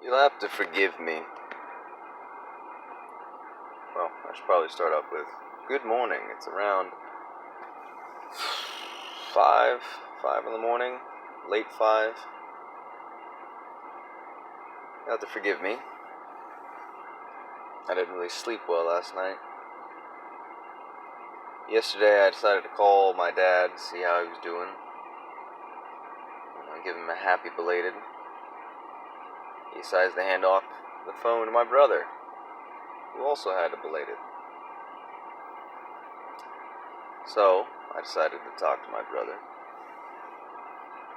You'll have to forgive me. Well, I should probably start off with good morning. It's around 5 in the morning, late 5. You'll have to forgive me. I didn't really sleep well last night. Yesterday I decided to call my dad to see how he was doing. Give him a happy belated. He decides to hand off the phone to my brother, who also had a belated. So, I decided to talk to my brother.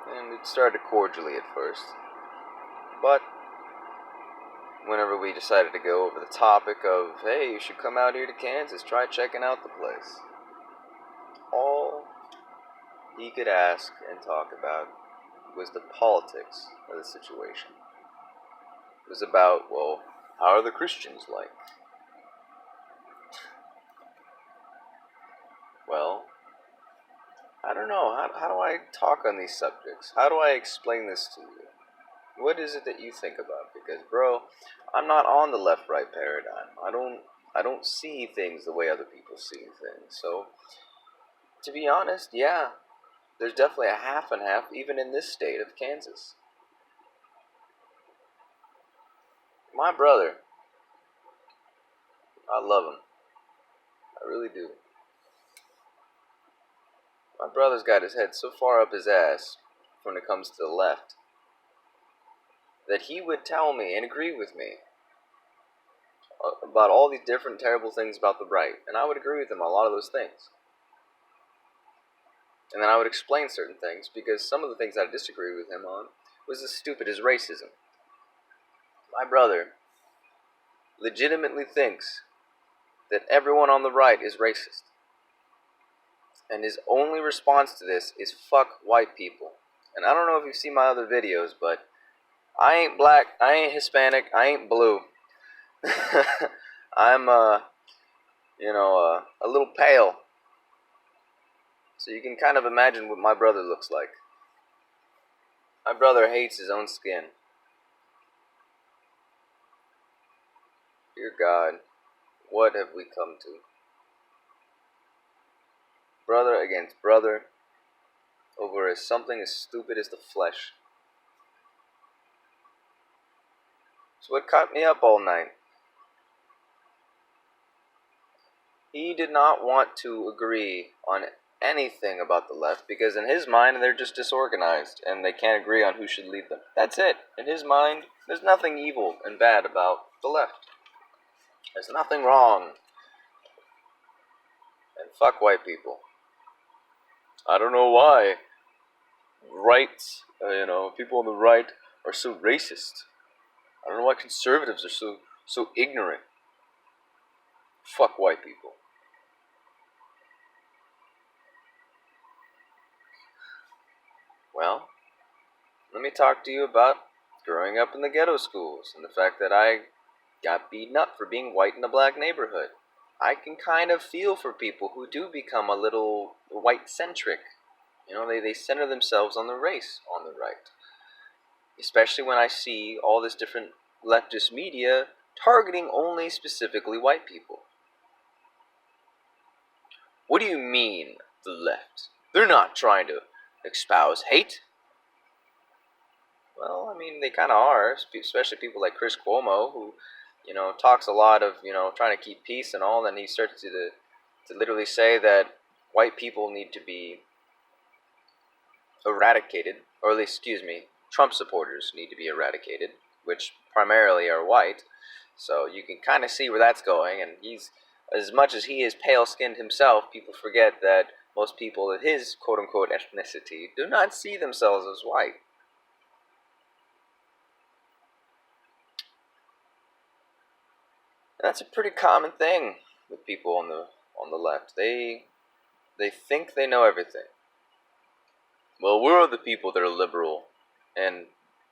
And it started cordially at first. But, whenever we decided to go over the topic of, hey, you should come out here to Kansas, try checking out the place, all he could ask and talk about was the politics of the situation. It was about, well, how are the Christians like? Well, I don't know. How do I talk on these subjects? How do I explain this to you? What is it that you think about? Because, bro, I'm not on the left-right paradigm. I don't see things the way other people see things. So, to be honest, yeah, there's definitely a half and half, even in this state of Kansas. My brother, I love him. I really do. My brother's got his head so far up his ass when it comes to the left that he would tell me and agree with me about all these different terrible things about the right. And I would agree with him on a lot of those things. And then I would explain certain things, because some of the things I disagree with him on was as stupid as racism. My brother legitimately thinks that everyone on the right is racist. And his only response to this is fuck white people. And I don't know if you've seen my other videos, but I ain't black, I ain't Hispanic, I ain't blue. I'm, a little pale. So you can kind of imagine what my brother looks like. My brother hates his own skin. Dear God, what have we come to? Brother against brother over something as stupid as the flesh. It's what caught me up all night. He did not want to agree on anything about the left, because in his mind they're just disorganized and they can't agree on who should lead them. That's it. In his mind, there's nothing evil and bad about the left. There's nothing wrong. And fuck white people. I don't know why people on the right are so racist. I don't know why conservatives are so ignorant. Fuck white people. Well, let me talk to you about growing up in the ghetto schools and the fact that I got beaten up for being white in a black neighborhood. I can kind of feel for people who do become a little white-centric. They center themselves on the race on the right. Especially when I see all this different leftist media targeting only specifically white people. What do you mean, the left? They're not trying to espouse hate. Well, I mean, they kind of are, especially people like Chris Cuomo, who, talks a lot of, trying to keep peace and all. Then he starts to literally say that white people need to be eradicated, or at least, Trump supporters need to be eradicated, which primarily are white. So you can kind of see where that's going. And as much as he is pale-skinned himself, people forget that most people of his quote-unquote ethnicity do not see themselves as white. And that's a pretty common thing with people on the left. They think they know everything. Well, we're the people that are liberal and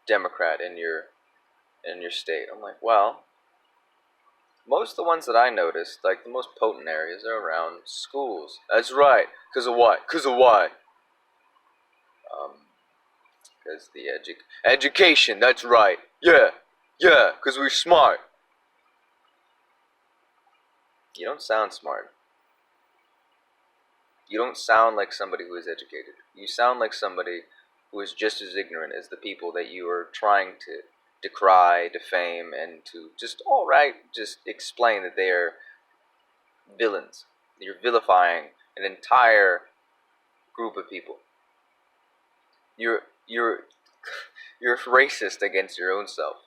Democrat in your state. I'm like, well, most of the ones that I noticed, like the most potent areas, are around schools. That's right. Because of what? Because of what? Because the education. That's right. Yeah. Yeah, 'cause we're smart. You don't sound smart. You don't sound like somebody who is educated. You sound like somebody who is just as ignorant as the people that you are trying to decry, defame, and to just explain that they are villains. You're vilifying an entire group of people. You're you're you're racist against your own self.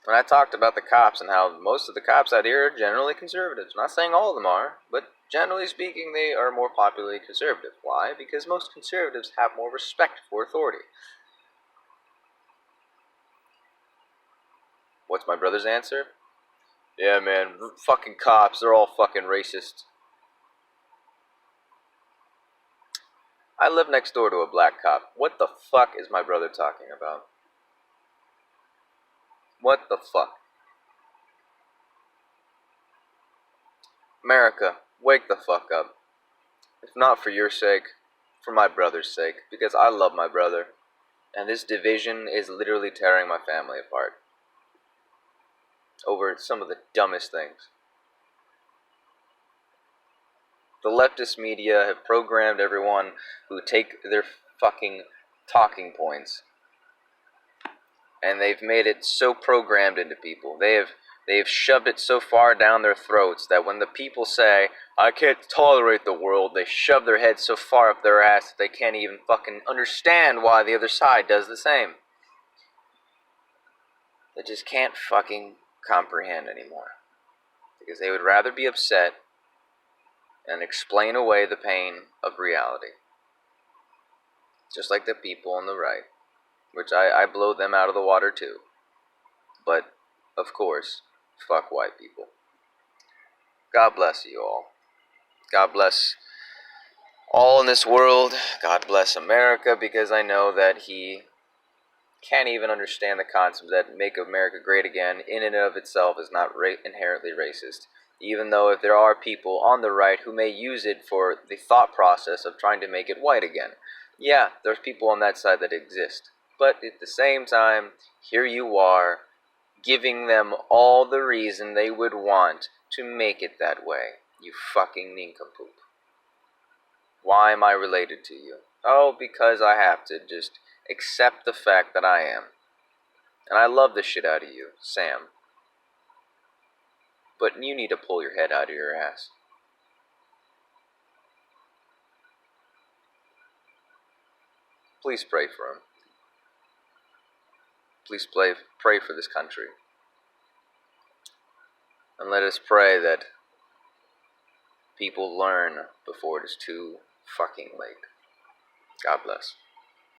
When I talked about the cops and how most of the cops out here are generally conservatives, I'm not saying all of them are, but generally speaking, they are more popularly conservative. Why? Because most conservatives have more respect for authority. What's my brother's answer? Yeah, man, fucking cops, they're all fucking racist. I live next door to a black cop. What the fuck is my brother talking about? What the fuck? America, wake the fuck up. If not for your sake, for my brother's sake, because I love my brother, and this division is literally tearing my family apart over some of the dumbest things. The leftist media have programmed everyone who take their fucking talking points, and they've made it so programmed into people. They've shoved it so far down their throats that when the people say, I can't tolerate the world, they shove their heads so far up their ass that they can't even fucking understand why the other side does the same. They just can't fucking comprehend anymore. Because they would rather be upset and explain away the pain of reality. Just like the people on the right, which I blow them out of the water too. But, of course, fuck white people. God bless you all. God bless all in this world. God bless America, because I know that he can't even understand the concept that make America great again in and of itself is not inherently racist. Even though if there are people on the right who may use it for the thought process of trying to make it white again. Yeah, there's people on that side that exist. But at the same time, here you are, giving them all the reason they would want to make it that way. You fucking nincompoop. Why am I related to you? Oh, because I have to just accept the fact that I am. And I love the shit out of you, Sam. But you need to pull your head out of your ass. Please pray for him. Please pray for this country. And let us pray that people learn before it is too fucking late. God bless.